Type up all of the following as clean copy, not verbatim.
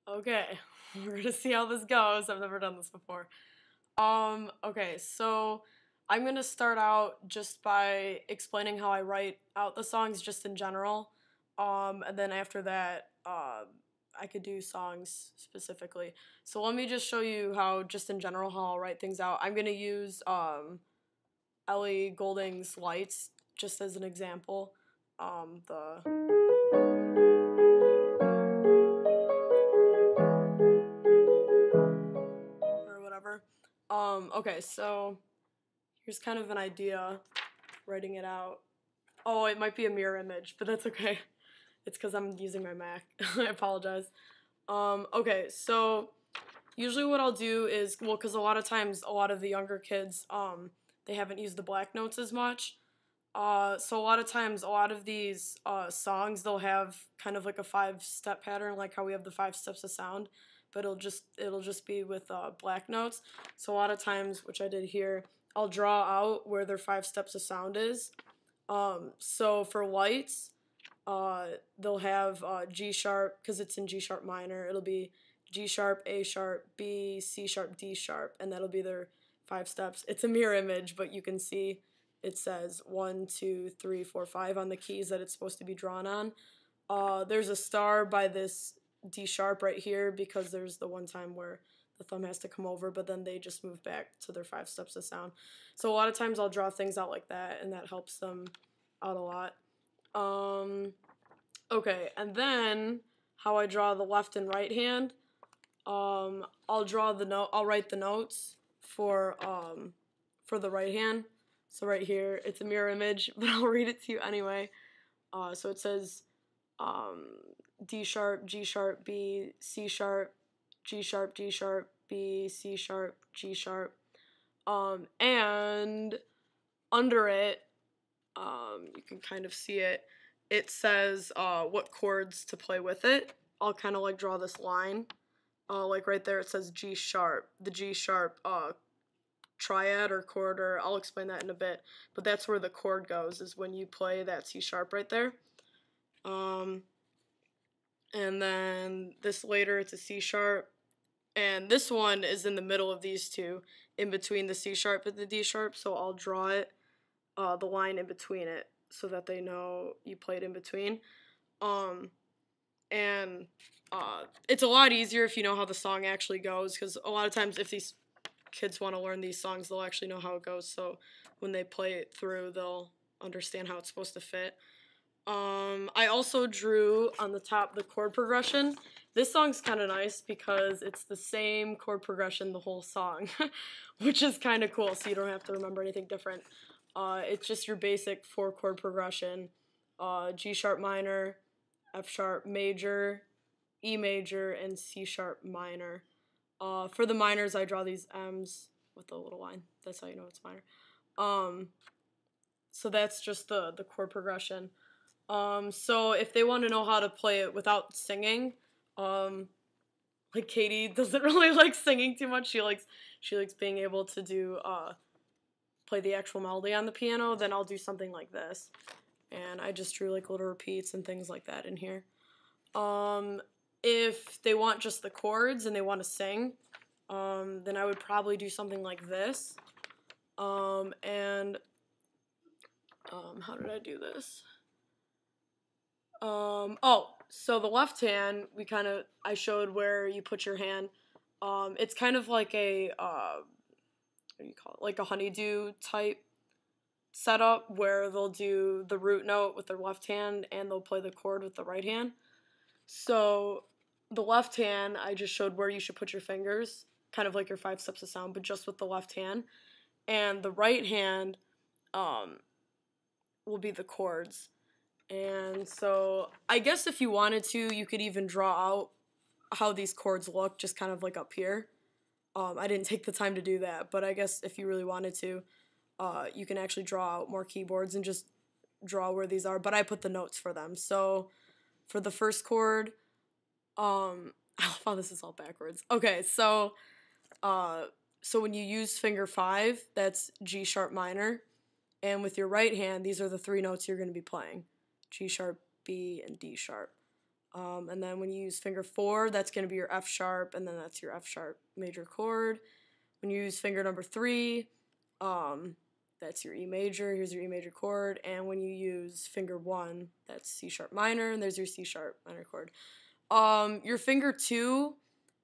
Okay, we're gonna see how this goes. I've never done this before. Okay, so I'm gonna start out just by explaining how I write out the songs just in general. And then after that, I could do songs specifically. So let me just show you how, just in general, how I'll write things out. I'm gonna use Ellie Goulding's Lights just as an example. The or whatever. Okay, so here's kind of an idea, writing it out. Oh, it might be a mirror image, but that's okay. It's because I'm using my Mac. I apologize. Okay, so usually what I'll do is, well, because a lot of times, a lot of the younger kids, they haven't used the black notes as much. So a lot of times, a lot of these songs, they'll have kind of like a 5-step pattern, like how we have the 5 steps of sound, but it'll just be with black notes. So a lot of times, which I did here, I'll draw out where their 5 steps of sound is. So for lights, they'll have G sharp, because it's in G sharp minor. It'll be G sharp, A sharp, B, C sharp, D sharp, and that'll be their 5 steps. It's a mirror image, but you can see it says 1, 2, 3, 4, 5 on the keys that it's supposed to be drawn on. There's a star by this D sharp right here because there's the one time where the thumb has to come over, but then they just move back to their 5 steps of sound. So a lot of times I'll draw things out like that, and that helps them out a lot. Okay, and then how I draw the left and right hand. I'll draw the note. I'll write the notes for the right hand. So right here, it's a mirror image, but I'll read it to you anyway. So it says D sharp, G sharp, B, C sharp, G sharp, D sharp, B, C sharp, G sharp. And under it, you can kind of see it. It says what chords to play with it. I'll kind of like draw this line. Like right there, it says G sharp. The G sharp triad or chord, or I'll explain that in a bit. But that's where the chord goes, is when you play that C sharp right there. And then this later, it's a C sharp. And this one is in the middle of these two, in between the C sharp and the D sharp. So I'll draw it, the line in between it, so that they know you played in between. And it's a lot easier if you know how the song actually goes, because a lot of times if these kids want to learn these songs, they'll actually know how it goes, so when they play it through, they'll understand how it's supposed to fit. I also drew on the top the chord progression. This song's kind of nice because it's the same chord progression the whole song, which is kind of cool, so you don't have to remember anything different. It's just your basic 4-chord progression. G sharp minor, F sharp major, E major, and C sharp minor. For the minors, I draw these M's with a little line. That's how you know it's minor. So that's just the chord progression. So if they want to know how to play it without singing, like Katie doesn't really like singing too much. She likes being able to do play the actual melody on the piano. Then I'll do something like this, and I just drew like little repeats and things like that in here. If they want just the chords and they want to sing, then I would probably do something like this. How did I do this? Oh, so the left hand, I showed where you put your hand. It's kind of like a, what do you call it? Like a honeydew type setup where they'll do the root note with their left hand and they'll play the chord with the right hand. So the left hand, I just showed where you should put your fingers, kind of like your 5 steps of sound, but just with the left hand. And the right hand will be the chords. And so I guess if you wanted to, you could even draw out how these chords look, just kind of like up here. I didn't take the time to do that, but I guess if you really wanted to, you can actually draw out more keyboards and just draw where these are, but I put the notes for them. So for the first chord, oh, this is all backwards. Okay, so when you use finger 5, that's G sharp minor, and with your right hand, these are the 3 notes you're going to be playing: G sharp, B, and D sharp. And then when you use finger 4, that's going to be your F sharp, and then that's your F sharp major chord. When you use finger number 3, that's your E major. Here's your E major chord. And when you use finger 1, that's C sharp minor, and there's your C sharp minor chord. Your finger 2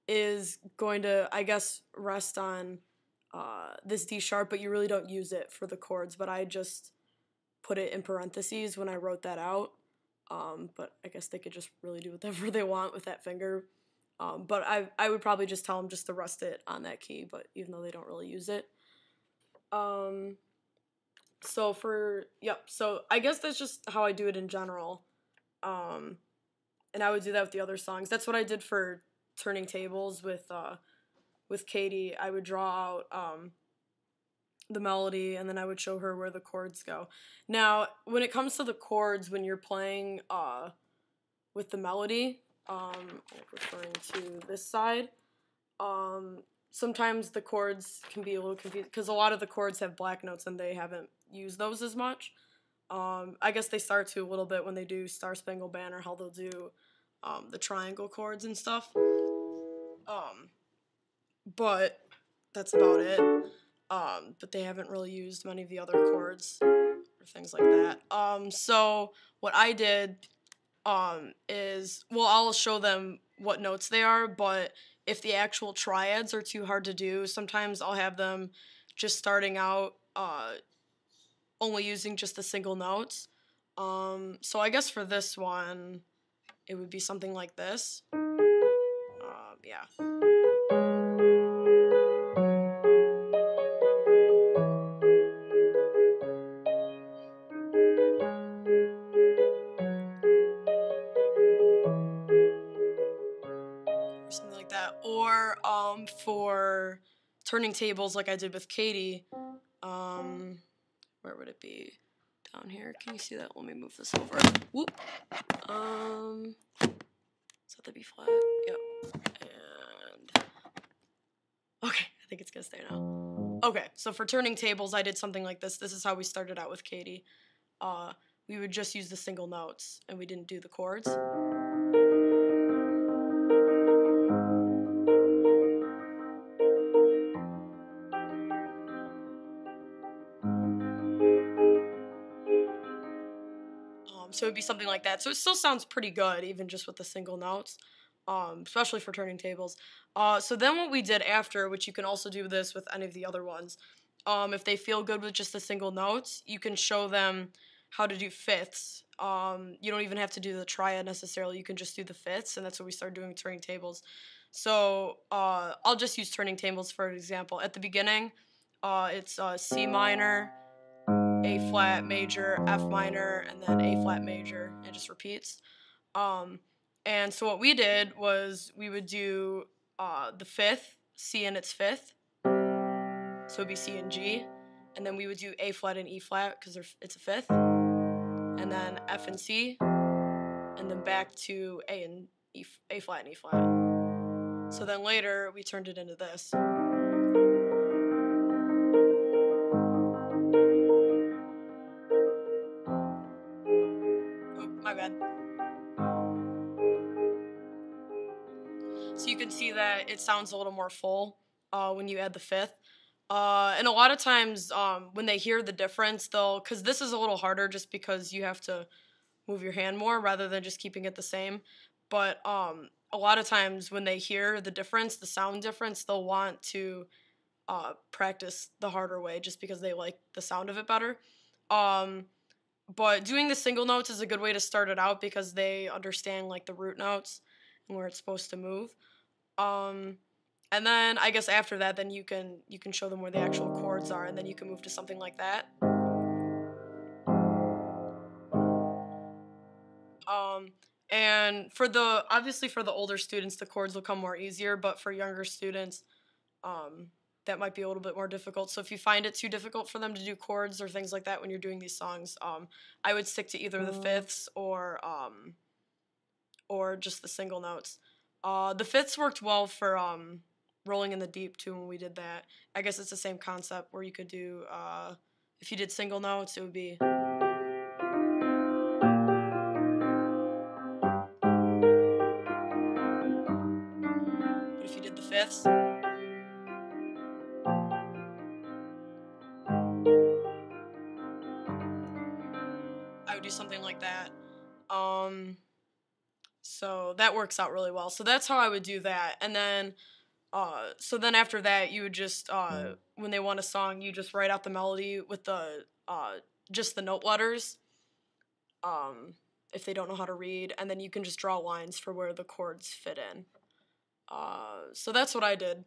is going to, I guess, rest on this D sharp, but you really don't use it for the chords. But I just put it in parentheses when I wrote that out. But I guess they could just really do whatever they want with that finger. But I would probably just tell them just to rest it on that key, but even though they don't really use it. So I guess that's just how I do it in general. And I would do that with the other songs. That's what I did for Turning Tables with Katie. I would draw out the melody, and then I would show her where the chords go. Now, when it comes to the chords, when you're playing with the melody, referring to this side, sometimes the chords can be a little confused, because a lot of the chords have black notes, and they haven't used those as much. I guess they start to a little bit when they do Star Spangled Banner, how they'll do the triangle chords and stuff. But that's about it. But they haven't really used many of the other chords or things like that. So what I did is, well, I'll show them what notes they are, but if the actual triads are too hard to do, sometimes I'll have them just starting out only using just the single notes. So I guess for this one, it would be something like this. Yeah. Something like that. Or for Turning Tables, like I did with Katie, where would it be? Down here. Can you see that? Let me move this over. Whoop. Is that the B flat? Yep. And okay, I think it's gonna stay now. Okay, so for Turning Tables, I did something like this. This is how we started out with Katie. We would just use the single notes, and we didn't do the chords. So it'd be something like that. So it still sounds pretty good, even just with the single notes, especially for Turning Tables. So then what we did after, which you can also do this with any of the other ones, if they feel good with just the single notes, you can show them how to do fifths. You don't even have to do the triad necessarily. You can just do the fifths, and that's what we started doing with Turning Tables. So I'll just use Turning Tables for an example. At the beginning, it's C minor, A flat major, F minor, and then A flat major. It just repeats. And so what we did was we would do the fifth, C in its fifth. So it'd be C and G. And then we would do A flat and E flat because it's a fifth. And then F and C. And then back to A and E, A flat and E flat. So then later we turned it into this. My bad. So you can see that it sounds a little more full when you add the fifth. And a lot of times when they hear the difference, because this is a little harder just because you have to move your hand more rather than just keeping it the same. But a lot of times when they hear the difference, the sound difference, they'll want to practice the harder way just because they like the sound of it better. But doing the single notes is a good way to start it out because they understand like the root notes and where it's supposed to move. And then I guess after that, then you can show them where the actual chords are, and then you can move to something like that. And obviously for the older students, the chords will come more easier, but for younger students, that might be a little bit more difficult. So if you find it too difficult for them to do chords or things like that when you're doing these songs, I would stick to either the fifths or just the single notes. The fifths worked well for Rolling in the Deep too when we did that. I guess it's the same concept where you could do, if you did single notes, it would be. did the fifths. I would do something like that. So that works out really well. So that's how I would do that. And then, so then after that, you would just, when they want a song, you just write out the melody with the, just the note letters, if they don't know how to read, and then you can just draw lines for where the chords fit in. So that's what I did.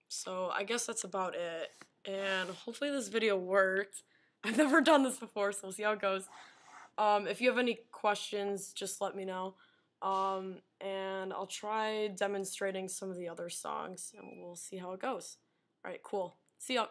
So I guess that's about it. And hopefully this video worked. I've never done this before, so we'll see how it goes. If you have any questions, just let me know. And I'll try demonstrating some of the other songs, and we'll see how it goes. Alright, cool. See ya.